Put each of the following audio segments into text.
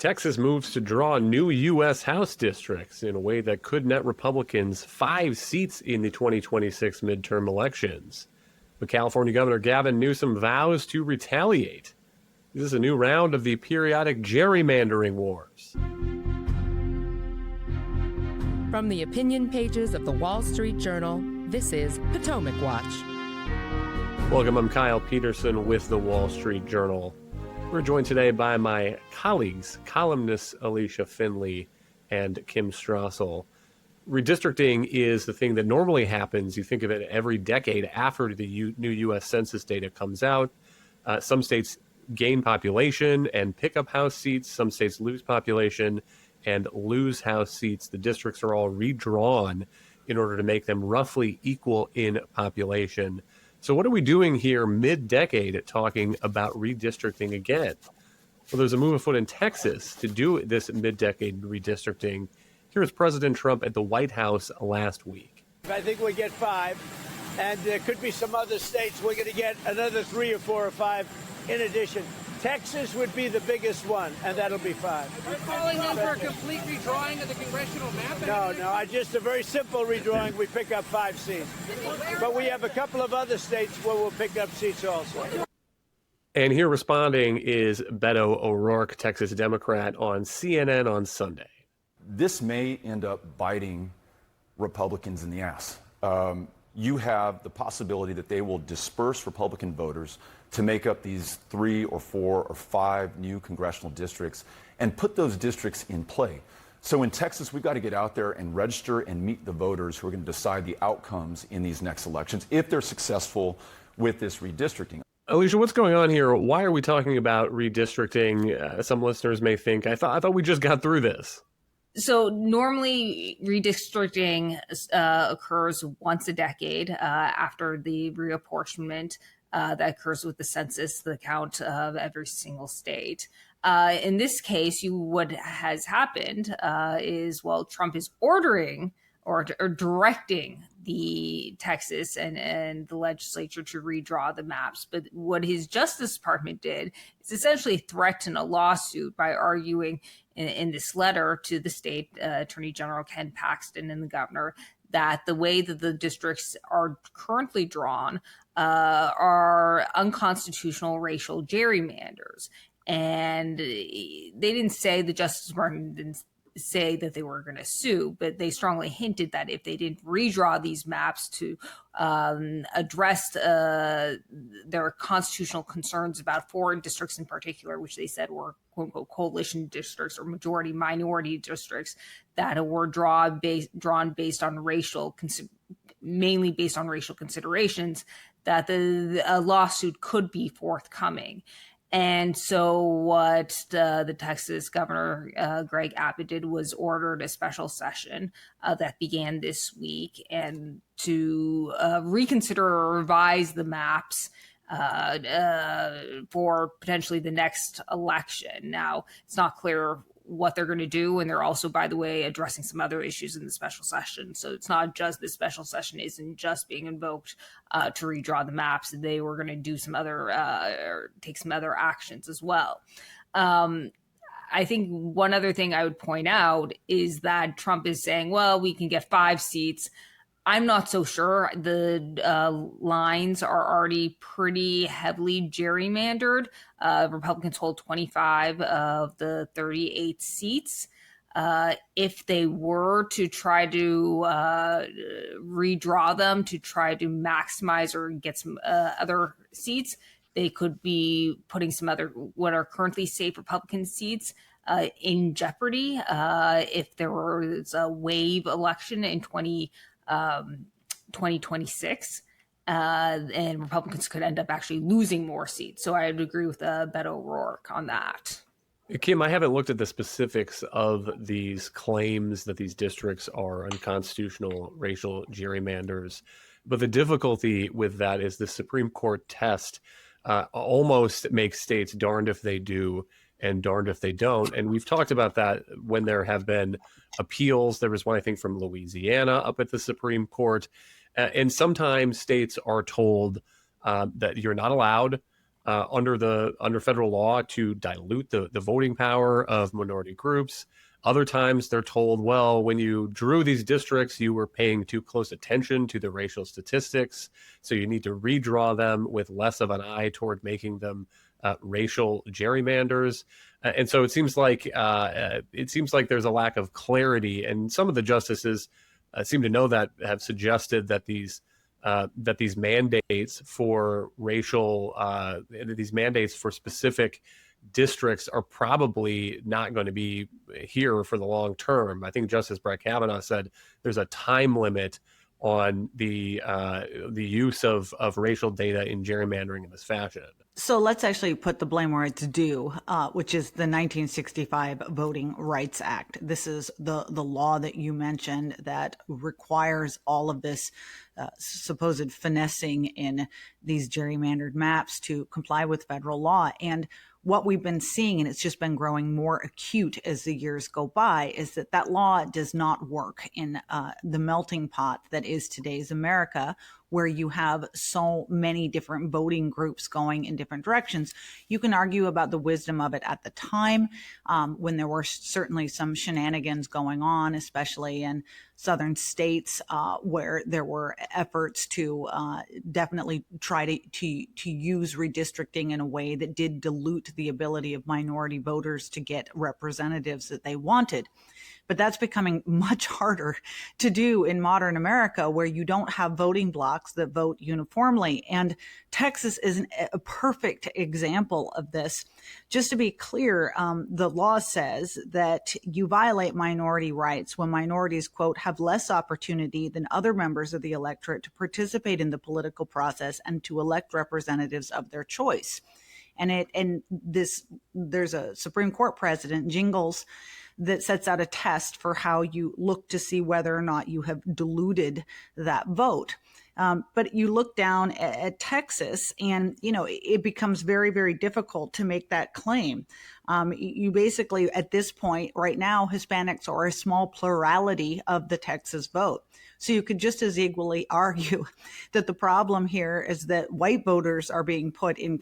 Texas moves to draw new U.S. House districts in a way that could net Republicans 5 seats in the 2026 midterm elections. But California Governor Gavin Newsom vows to retaliate. This is a new round of the periodic gerrymandering wars. From the opinion pages of the Wall Street Journal, this is Potomac Watch. Welcome, I'm Kyle Peterson with the Wall Street Journal. We're joined today by my colleagues, columnists Alicia Finley and Kim Strassel. Redistricting is the thing that normally happens. You think of it every decade after the new U.S. Census data comes out. Some states gain population and pick up House seats. Some states lose population and lose House seats. The districts are all redrawn in order to make them roughly equal in population. So what are we doing here mid-decade talking about redistricting again? Well, there's a move afoot in Texas to do this mid-decade redistricting. Here is President Trump at the White House last week. I think we get 5, and there could be some other states we're going to get another 3 or 4 or 5 in addition. Texas would be the biggest one, and that'll be 5. Are you calling them for a complete redrawing of the congressional map? No, just a very simple redrawing. We pick up 5 seats. But we have a couple of other states where we'll pick up seats also. And here responding is Beto O'Rourke, Texas Democrat, on CNN on Sunday. This may end up biting Republicans in the ass. You have the possibility that they will disperse Republican voters to make up these 3 or 4 or 5 new congressional districts and put those districts in play. So in Texas, we've got to get out there and register and meet the voters who are going to decide the outcomes in these next elections if they're successful with this redistricting. Alicia, what's going on here? Why are we talking about redistricting? Some listeners may think, I thought we just got through this. So normally redistricting occurs once a decade after the reapportionment that occurs with the census, the count of every single state. In this case, what has happened is, Trump is ordering or directing the Texas and the legislature to redraw the maps. But what his Justice Department did is essentially threaten a lawsuit by arguing in this letter to the state Attorney General Ken Paxton and the governor that the way that the districts are currently drawn are unconstitutional racial gerrymanders. And they didn't say, the Justice Department didn't say that they were going to sue, but they strongly hinted that if they didn't redraw these maps to address their constitutional concerns about 4 districts in particular, which they said were quote unquote coalition districts or majority minority districts that were drawn based on mainly based on racial considerations, that the lawsuit could be forthcoming. And so what the Texas governor, Greg Abbott, did was ordered a special session that began this week and to reconsider or revise the maps for potentially the next election. Now, it's not clear what they're going to do. And they're also, by the way, addressing some other issues in the special session. So it's not just the special session isn't just being invoked to redraw the maps. They were going to do some other or take some other actions as well. I think one other thing I would point out is that Trump is saying, well, we can get 5 seats. I'm not so sure. The lines are already pretty heavily gerrymandered. Republicans hold 25 of the 38 seats. If they were to try to redraw them to try to maximize or get some other seats, they could be putting some other what are currently safe Republican seats in jeopardy if there was a wave election in 2026, and Republicans could end up actually losing more seats. So I would agree with Beto O'Rourke on that. Kim, I haven't looked at the specifics of these claims that these districts are unconstitutional racial gerrymanders, but the difficulty with that is the Supreme Court test almost makes states darned if they do and darned if they don't. And we've talked about that when there have been appeals. There was one, I think, from Louisiana up at the Supreme Court. And sometimes states are told that you're not allowed under federal law to dilute the voting power of minority groups. Other times they're told, well, when you drew these districts, you were paying too close attention to the racial statistics, so you need to redraw them with less of an eye toward making them racial gerrymanders. And so it seems like there's a lack of clarity, and some of the justices seem to know that, have suggested that these mandates for these mandates for specific districts are probably not going to be here for the long term. I think Justice Brett Kavanaugh said there's a time limit on the use of racial data in gerrymandering in this fashion. So let's actually put the blame where it's due, which is the 1965 Voting Rights Act. This is the law that you mentioned that requires all of this supposed finessing in these gerrymandered maps to comply with federal law. And what we've been seeing, and it's just been growing more acute as the years go by, is that law does not work in the melting pot that is today's America, where you have so many different voting groups going in different directions. You can argue about the wisdom of it at the time, when there were certainly some shenanigans going on, especially in southern states, where there were efforts to definitely try to use redistricting in a way that did dilute the ability of minority voters to get representatives that they wanted. But that's becoming much harder to do in modern America, where you don't have voting blocks that vote uniformly. And Texas is a perfect example of this. Just to be clear, the law says that you violate minority rights when minorities, quote, have less opportunity than other members of the electorate to participate in the political process and to elect representatives of their choice. There's a Supreme Court precedent, Jingles, that sets out a test for how you look to see whether or not you have diluted that vote. But you look down at Texas and, it becomes very, very difficult to make that claim. You basically, at this point right now, Hispanics are a small plurality of the Texas vote. So you could just as equally argue that the problem here is that white voters are being put in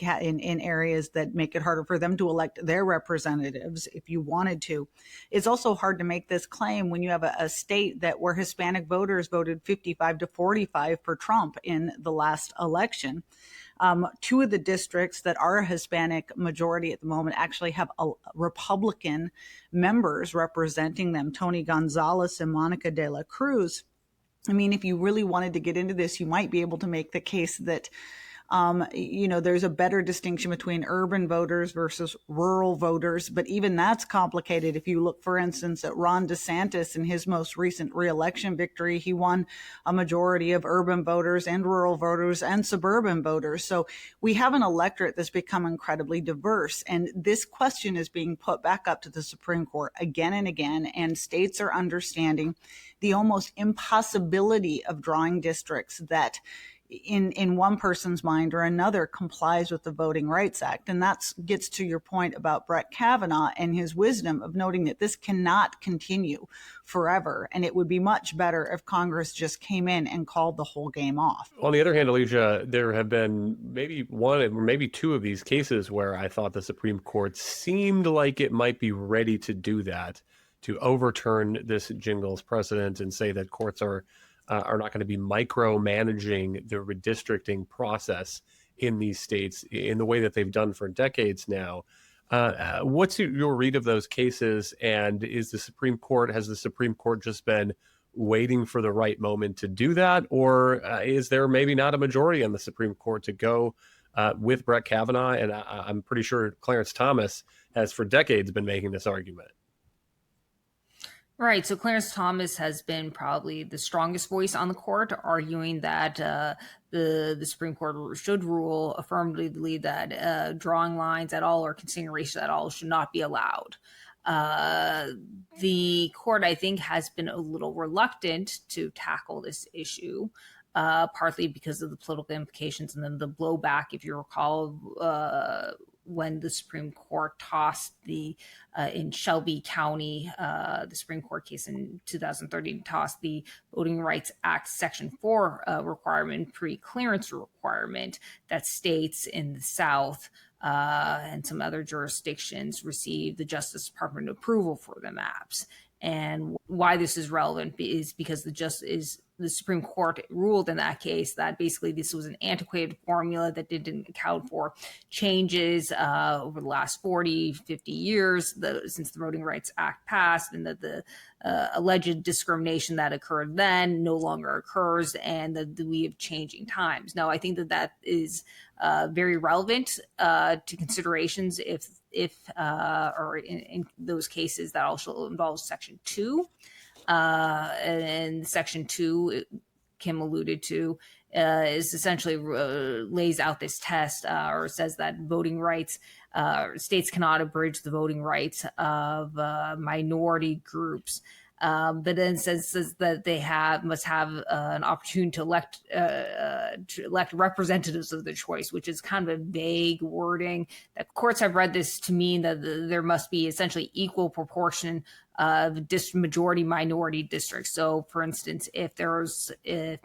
areas that make it harder for them to elect their representatives if you wanted to. It's also hard to make this claim when you have a state where Hispanic voters voted 55 to 45 for Trump in the last election. Two of the districts that are a Hispanic majority at the moment actually have Republican members representing them, Tony Gonzalez and Monica de la Cruz. I mean, if you really wanted to get into this, you might be able to make the case that, there's a better distinction between urban voters versus rural voters. But even that's complicated. If you look, for instance, at Ron DeSantis in his most recent reelection victory, he won a majority of urban voters and rural voters and suburban voters. So we have an electorate that's become incredibly diverse. And this question is being put back up to the Supreme Court again and again. And states are understanding the almost impossibility of drawing districts that in one person's mind or another complies with the Voting Rights Act. And that gets to your point about Brett Kavanaugh and his wisdom of noting that this cannot continue forever. And it would be much better if Congress just came in and called the whole game off. On the other hand, Alicia, there have been maybe one or maybe two of these cases where I thought the Supreme Court seemed like it might be ready to do that, to overturn this Jingles precedent and say that courts are not going to be micromanaging the redistricting process in these states in the way that they've done for decades now. What's your read of those cases? And has the Supreme Court just been waiting for the right moment to do that? Or is there maybe not a majority on the Supreme Court to go with Brett Kavanaugh? And I'm pretty sure Clarence Thomas has for decades been making this argument. Right. So Clarence Thomas has been probably the strongest voice on the court, arguing that the Supreme Court should rule affirmatively that drawing lines at all or considering race at all should not be allowed. The court, I think, has been a little reluctant to tackle this issue. partly because of the political implications and then the blowback, if you recall, when the Supreme Court tossed in Shelby County, the Supreme Court case in 2013 tossed the Voting Rights Act Section 4 requirement, pre-clearance requirement, that states in the South and some other jurisdictions receive the Justice Department approval for the maps. And why this is relevant is because the Supreme Court ruled in that case that basically this was an antiquated formula that didn't account for changes over the last 40, 50 years since the Voting Rights Act passed, and that the alleged discrimination that occurred then no longer occurs, and that we have changing times. Now, I think that is very relevant to considerations or in those cases that also involves Section 2. And Section 2, Kim alluded to, is essentially lays out this test or says that voting rights, states cannot abridge the voting rights of minority groups. But then says that they must have an opportunity to elect representatives of their choice, which is kind of a vague wording. That courts have read this to mean that there must be essentially equal proportion of majority minority districts. So, for instance, if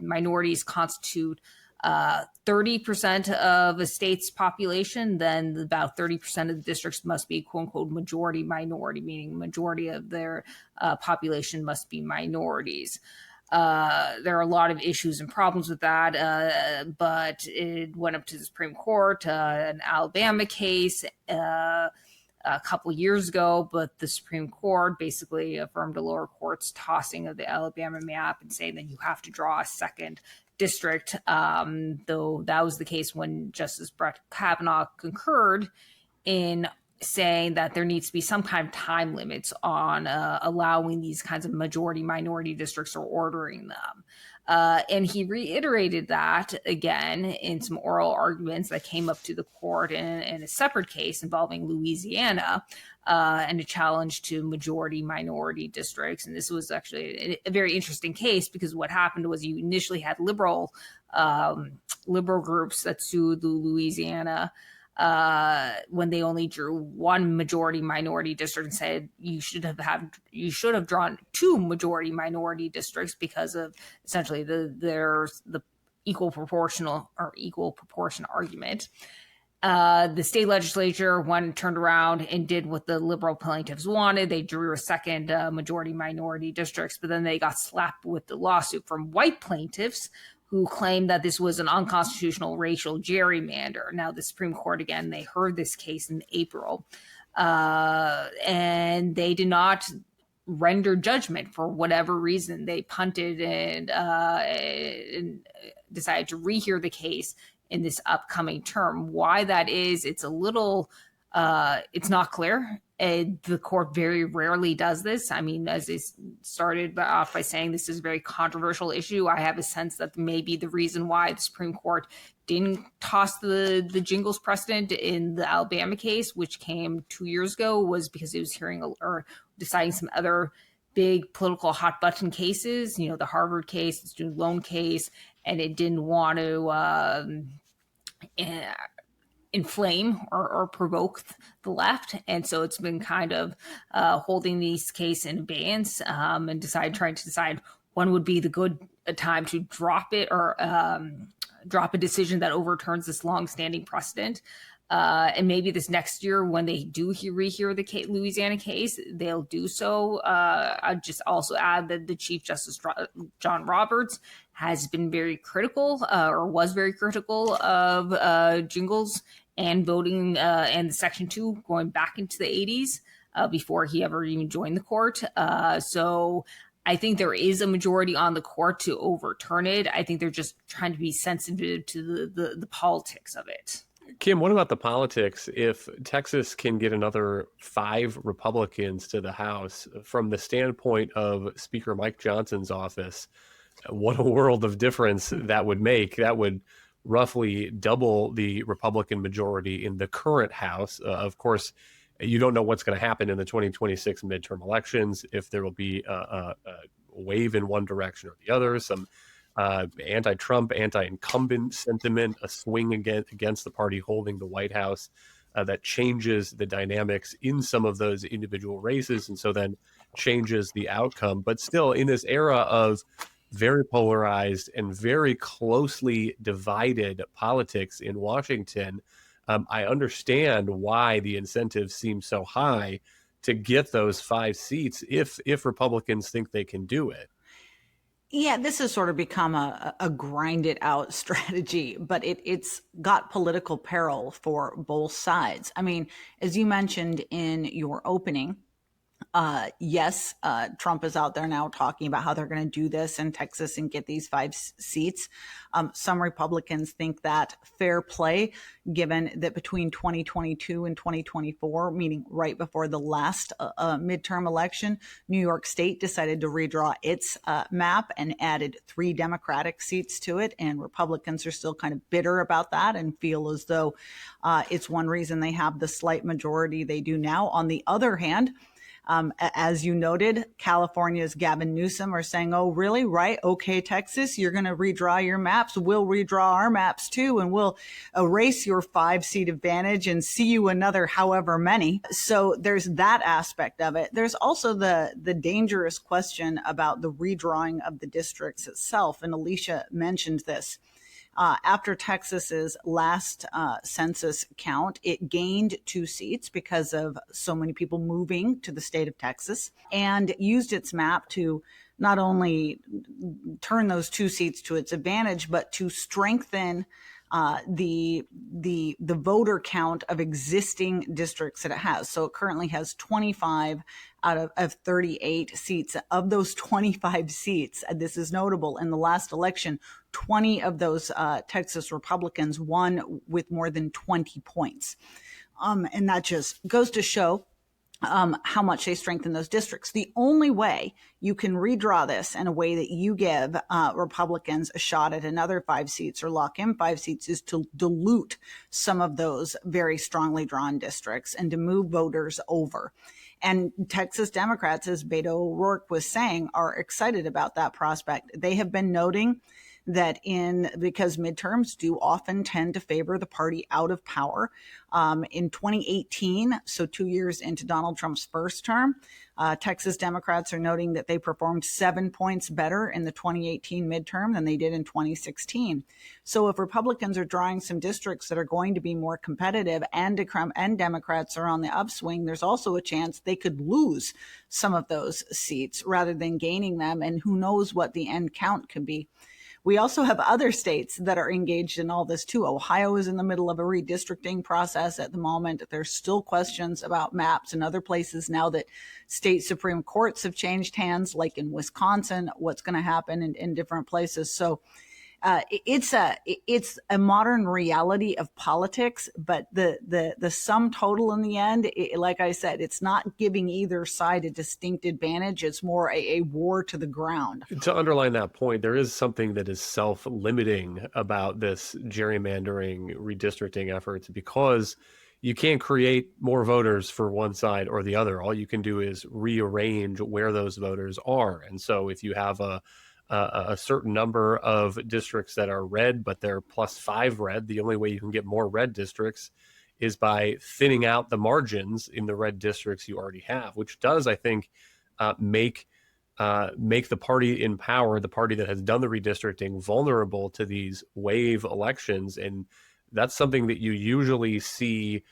minorities constitute 30% of a state's population, then about 30% of the districts must be quote unquote majority minority, meaning majority of their population must be minorities. There are a lot of issues and problems with that, but it went up to the Supreme Court, an Alabama case a couple years ago, but the Supreme Court basically affirmed a lower court's tossing of the Alabama map and saying that you have to draw a second district, though that was the case when Justice Brett Kavanaugh concurred in saying that there needs to be some kind of time limits on allowing these kinds of majority minority districts or ordering them. And he reiterated that again in some oral arguments that came up to the court in a separate case involving Louisiana and a challenge to majority minority districts. And this was actually a very interesting case because what happened was you initially had liberal groups that sued the Louisiana when they only drew one majority minority district and said you should have drawn two majority minority districts because of essentially the equal proportion argument. The state legislature turned around and did what the liberal plaintiffs wanted. They drew a second majority minority districts, but then they got slapped with the lawsuit from white plaintiffs who claimed that this was an unconstitutional racial gerrymander. Now, the Supreme Court, again, they heard this case in April, and they did not render judgment for whatever reason. They punted and decided to rehear the case in this upcoming term. Why that is, it's not clear. The court very rarely does this. I mean, as they started off by saying this is a very controversial issue, I have a sense that maybe the reason why the Supreme Court didn't toss the Jingles precedent in the Alabama case, which came 2 years ago, was because it was hearing or deciding some other big political hot button cases, the Harvard case, the student loan case, and it didn't want to inflame or provoke the left. And so it's been kind of holding these case in abeyance and trying to decide when would be the good time to drop it or drop a decision that overturns this longstanding precedent. And maybe this next year, when they do rehear the Louisiana case, they'll do so. I'd just also add that the Chief Justice John Roberts has been very critical or was very critical of Jingles and voting and Section 2 going back into the 80s before he ever even joined the court. So I think there is a majority on the court to overturn it. I think they're just trying to be sensitive to the politics of it. Kim, what about the politics? If Texas can get another 5 Republicans to the House, from the standpoint of Speaker Mike Johnson's office, what a world of difference that would make. That would roughly double the Republican majority in the current House. Of course, you don't know what's going to happen in the 2026 midterm elections, if there will be a wave in one direction or the other, some anti-Trump, anti-incumbent sentiment, a swing against the party holding the White House that changes the dynamics in some of those individual races, and so then changes the outcome. But still, in this era of very polarized and very closely divided politics in Washington, I understand why the incentives seem so high to get those 5 seats if Republicans think they can do it. Yeah, this has sort of become a grind it out strategy, but it's got political peril for both sides. I mean, as you mentioned in your opening, yes, Trump is out there now talking about how they're going to do this in Texas and get these 5 seats. Some Republicans think that fair play, given that between 2022 and 2024, meaning right before the last midterm election, New York State decided to redraw its map and added 3 Democratic seats to it. And Republicans are still kind of bitter about that and feel as though it's one reason they have the slight majority they do now. On the other hand, as you noted, California's Gavin Newsom are saying, oh, really? Right. Okay, Texas, you're going to redraw your maps. We'll redraw our maps too, and we'll erase your 5-seat advantage and see you another however many. So there's that aspect of it. There's also the dangerous question about the redrawing of the districts itself. And Alicia mentioned this. After Texas's last census count, it gained 2 seats because of so many people moving to the state of Texas, and used its map to not only turn those 2 seats to its advantage, but to strengthen the voter count of existing districts that it has. So it currently has 25 out of 38 seats. Of those 25 seats, this is notable, in the last election, 20 of those Texas Republicans won with more than 20 points. And that just goes to show how much they strengthen those districts. The only way you can redraw this in a way that you give Republicans a shot at another 5 seats or lock in 5 seats is to dilute some of those very strongly drawn districts and to move voters over. And Texas Democrats, as Beto O'Rourke was saying, are excited about that prospect. They have been noting that because midterms do often tend to favor the party out of power. In 2018, so 2 years into Donald Trump's first term, Texas Democrats are noting that they performed 7 points better in the 2018 midterm than they did in 2016. So if Republicans are drawing some districts that are going to be more competitive and Democrats are on the upswing, there's also a chance they could lose some of those seats rather than gaining them. And who knows what the end count could be. We also have other states that are engaged in all this too. Ohio is in the middle of a redistricting process at the moment. There's still questions about maps in other places now that state Supreme Courts have changed hands, like in Wisconsin, what's going to happen in different places. So it's a modern reality of politics, but the sum total in the end, like I said, it's not giving either side a distinct advantage. It's more a war to the ground. To underline that point, there is something that is self-limiting about this gerrymandering redistricting efforts, because you can't create more voters for one side or the other. All you can do is rearrange where those voters are. And so if you have a certain number of districts that are red, but they're +5 red, the only way you can get more red districts is by thinning out the margins in the red districts you already have, which does, I think, make the party in power, the party that has done the redistricting, vulnerable to these wave elections. And that's something that you usually see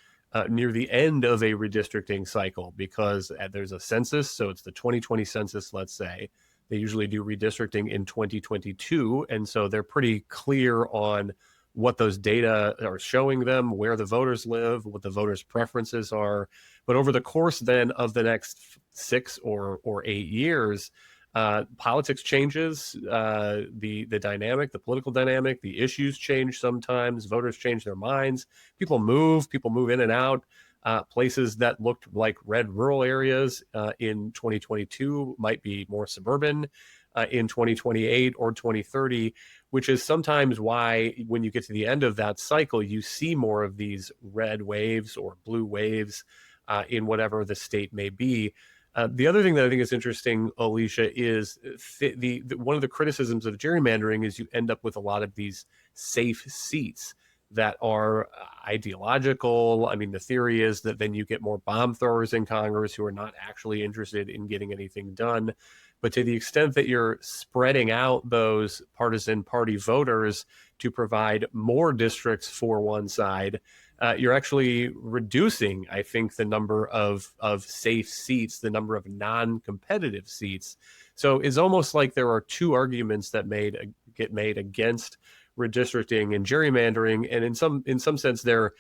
near the end of a redistricting cycle, because there's a census. So it's the 2020 census, let's say. They usually do redistricting in 2022. And so they're pretty clear on what those data are showing them, where the voters live, what the voters' preferences are. But over the course then of the next 6 or 8 years, politics changes, the dynamic, the political dynamic, the issues change sometimes, voters change their minds, people move in and out. Places that looked like red rural areas in 2022 might be more suburban in 2028 or 2030, which is sometimes why when you get to the end of that cycle, you see more of these red waves or blue waves in whatever the state may be. The other thing that I think is interesting, Alicia, is the one of the criticisms of gerrymandering is you end up with a lot of these safe seats that are ideological. I mean, the theory is that then you get more bomb throwers in Congress who are not actually interested in getting anything done. But to the extent that you're spreading out those partisan party voters to provide more districts for one side, you're actually reducing, I think, the number of safe seats, the number of non-competitive seats. So it's almost like there are two arguments that get made against redistricting and gerrymandering, and in some sense they're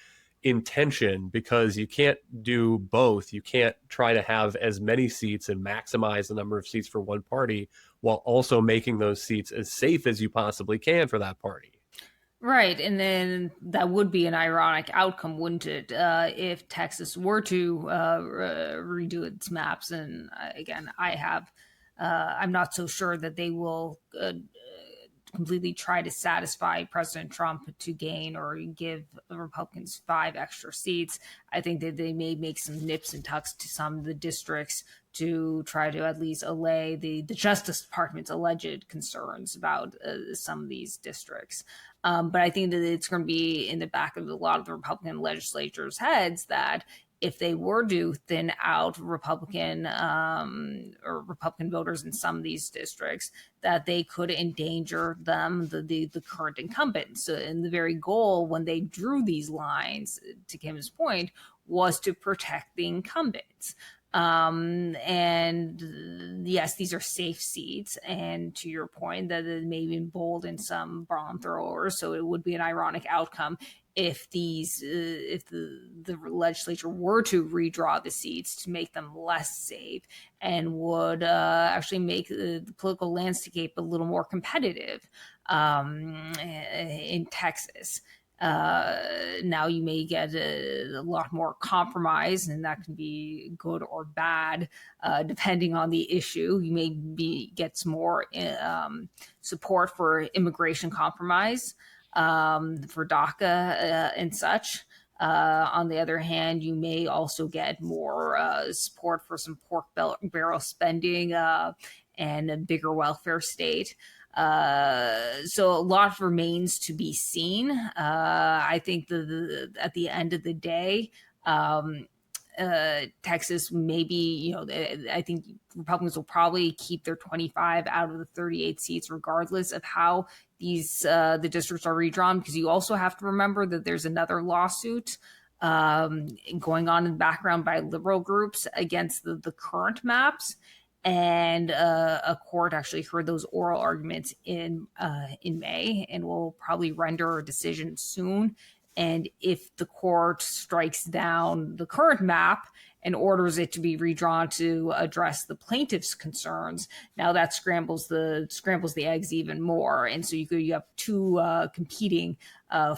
in tension because you can't do both. You can't try to have as many seats and maximize the number of seats for one party while also making those seats as safe as you possibly can for that party. Right, and then that would be an ironic outcome, wouldn't it, if Texas were to redo its maps? And again, I'm not so sure that they will completely try to satisfy President Trump to gain or give the Republicans 5 extra seats. I think that they may make some nips and tucks to some of the districts to try to at least allay the Justice Department's alleged concerns about some of these districts. But I think that it's going to be in the back of a lot of the Republican legislators' heads that if they were to thin out Republican voters in some of these districts, that they could endanger the current incumbents. And the very goal when they drew these lines, to Kim's point, was to protect the incumbents. And yes, these are safe seats. And to your point, that it may embolden some bomb throwers. So it would be an ironic outcome if if the legislature were to redraw the seats to make them less safe and would actually make the political landscape a little more competitive in Texas. Now you may get a lot more compromise, and that can be good or bad depending on the issue. You may get some more support for immigration compromise, for DACA and such. On the other hand, you may also get more support for some pork barrel spending and a bigger welfare state. So a lot remains to be seen. I think at the end of the day, Texas maybe, I think Republicans will probably keep their 25 out of the 38 seats, regardless of how the districts are redrawn, because you also have to remember that there's another lawsuit going on in the background by liberal groups against the current maps. And a court actually heard those oral arguments in May and will probably render a decision soon. And if the court strikes down the current map and orders it to be redrawn to address the plaintiff's concerns, now that scrambles the eggs even more. And so you have two competing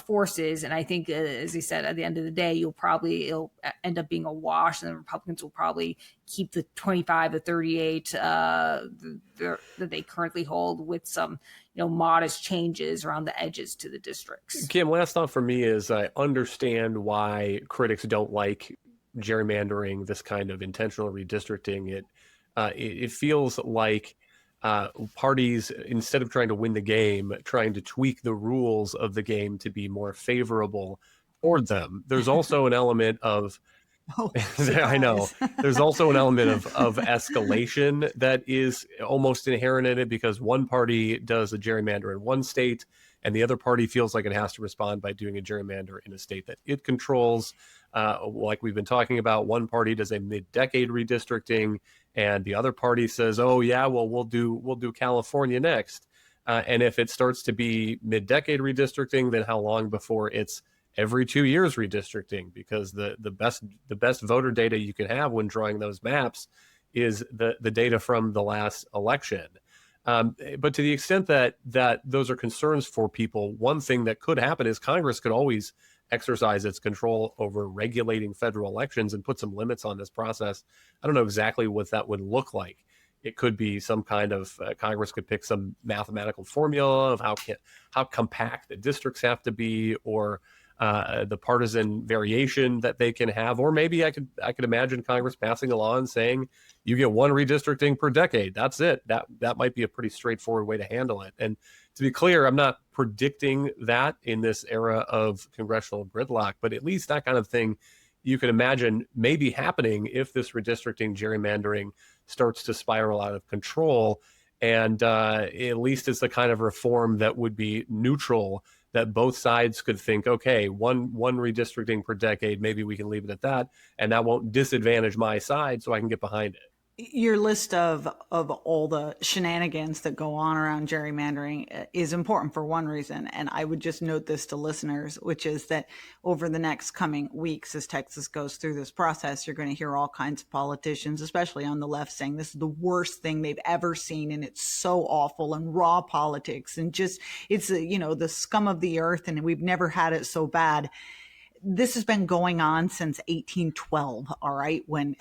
forces. And I think, as I said, at the end of the day, it'll end up being a wash, and the Republicans will probably keep the 25 to 38 that they currently hold, with some modest changes around the edges to the districts. Kim, last thought for me is I understand why critics don't like gerrymandering, this kind of intentional redistricting. It feels like parties, instead of trying to win the game, trying to tweak the rules of the game to be more favorable toward them. There's also an element of I know. There's also an element of escalation that is almost inherent in it, because one party does a gerrymander in one state and the other party feels like it has to respond by doing a gerrymander in a state that it controls. Like we've been talking about, one party does a mid-decade redistricting and the other party says, oh yeah, well, we'll do California next. And if it starts to be mid-decade redistricting, then how long before it's every 2 years redistricting? Because the best voter data you can have when drawing those maps is the data from the last election. But to the extent that those are concerns for people, one thing that could happen is Congress could always exercise its control over regulating federal elections and put some limits on this process. I don't know exactly what that would look like. It could be some kind of Congress could pick some mathematical formula of how compact the districts have to be, or the partisan variation that they can have. Or maybe I could imagine Congress passing a law and saying you get one redistricting per decade. That's it. That might be a pretty straightforward way to handle it. And to be clear, I'm not predicting that in this era of congressional gridlock, but at least that kind of thing you can imagine maybe happening if this redistricting gerrymandering starts to spiral out of control. And at least it's the kind of reform that would be neutral, that both sides could think, okay, one redistricting per decade, maybe we can leave it at that, and that won't disadvantage my side, so I can get behind it. Your list of all the shenanigans that go on around gerrymandering is important for one reason. And I would just note this to listeners, which is that over the next coming weeks, as Texas goes through this process, you're going to hear all kinds of politicians, especially on the left, saying this is the worst thing they've ever seen. And it's so awful, and raw politics, and just, it's, the scum of the earth. And we've never had it so bad. This has been going on since 1812, all right, when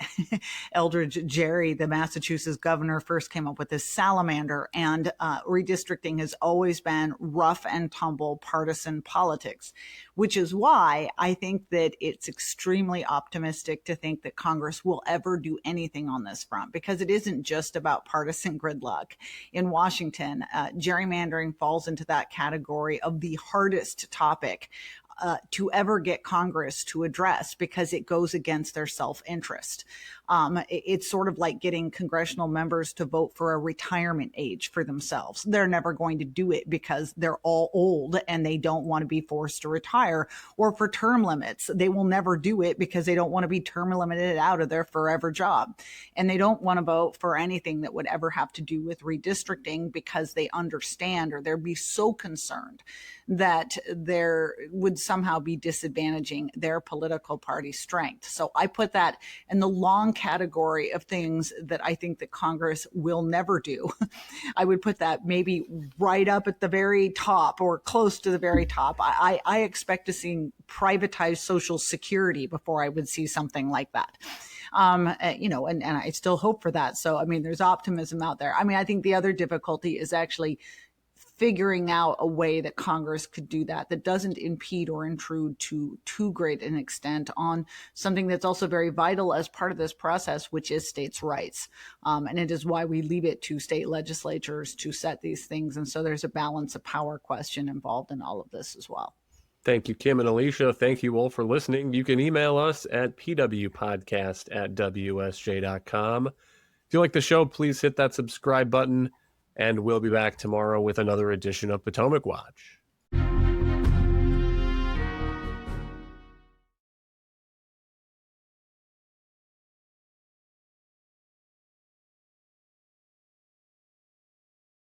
Eldridge Gerry, the Massachusetts governor, first came up with this salamander. And redistricting has always been rough and tumble partisan politics, which is why I think that it's extremely optimistic to think that Congress will ever do anything on this front, because it isn't just about partisan gridlock. In Washington, gerrymandering falls into that category of the hardest topic to ever get Congress to address, because it goes against their self-interest. It's sort of like getting congressional members to vote for a retirement age for themselves. They're never going to do it because they're all old and they don't want to be forced to retire, or for term limits. They will never do it because they don't want to be term limited out of their forever job. And they don't want to vote for anything that would ever have to do with redistricting, because they understand, or they'd be so concerned that there would somehow be disadvantaging their political party strength. So I put that in the long category of things that I think that Congress will never do. I would put that maybe right up at the very top, or close to the very top. I expect to see privatized Social Security before I would see something like that. And I still hope for that. So, I mean, there's optimism out there. I mean, I think the other difficulty is actually figuring out a way that Congress could do that doesn't impede or intrude to too great an extent on something that's also very vital as part of this process, which is states' rights. And it is why we leave it to state legislatures to set these things. And so there's a balance of power question involved in all of this as well. Thank you, Kim and Alicia. Thank you all for listening. You can email us at pwpodcast@wsj.com. If you like the show, please hit that subscribe button. And we'll be back tomorrow with another edition of Potomac Watch.